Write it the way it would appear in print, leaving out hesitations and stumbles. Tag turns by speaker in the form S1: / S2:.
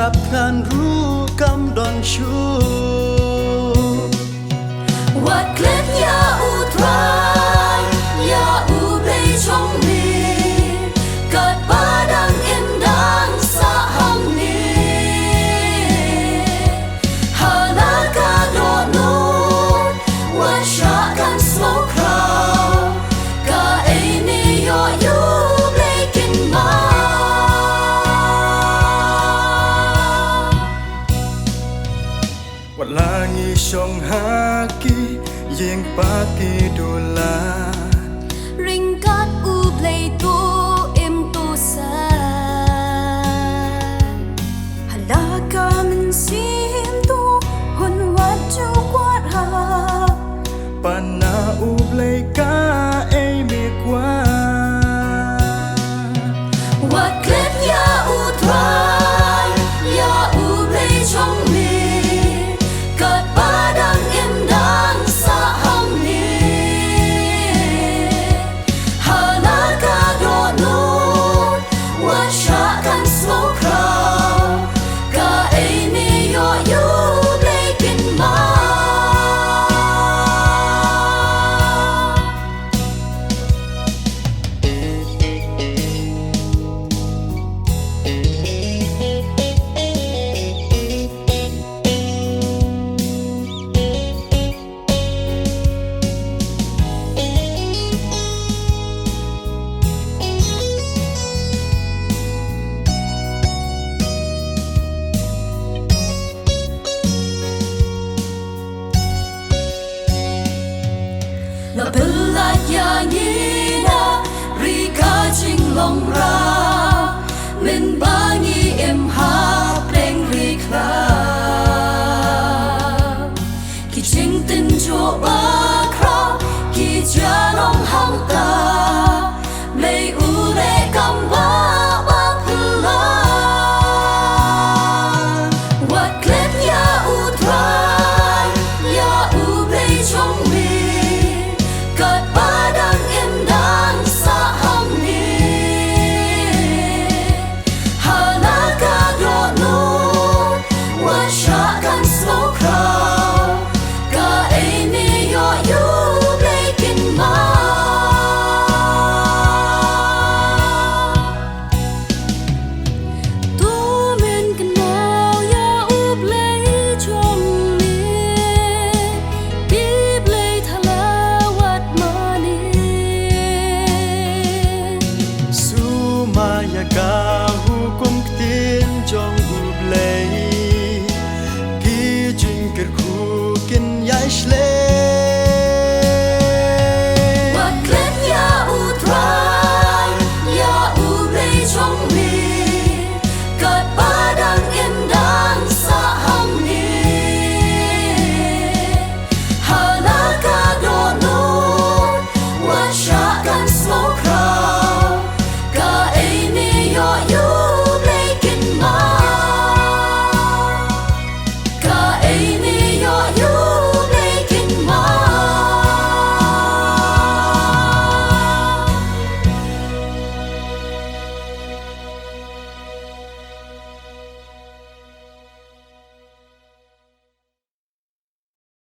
S1: กับงานรู้กำดอนชู
S2: วัดเคล็ดยาอุตรายยาอุเบยชงมีเกิดป่าดังเอ็มดังสะหังนี้ฮาลากาโดนูวัชชะกันสโมครากาเอนิยอยูเบยกินมา
S1: วัดลางีชงฮากีเยียงปากีดูลา
S2: ริงกัดอูเบลตูเอ็มตูซาฮาลากามันซิมตูหุนวัดจูกวาดฮา
S1: ปานาอูเบลกาเอเมกวา
S2: วัดเคล็ดยาอุตรายยาอูเบลชงมีเกิดป่าดังเอ็มดังสะหังนี้ฮาลากาโดนูวัชชะกันสโมครากาเอนิยอยูเบลกินมาLa bella yanina rika ching long ra min bangi em ha pleng rikla ki ching tin jo ba kra ki ja long hang ta mei u re kam ba ba phla what clip ya u try ya u play chong miเกิดป่าดังเอ็มดังสะหังนี้ฮาลากาโดนูวัชชะกันสโมครากาเอนิยอยูเบลกินมาตัวเมนกันนาวยาอูเบลชงมีปีเบลทะลา
S1: Sumaya ka hukum tin jong hublei ki jing ker khu kin ya shle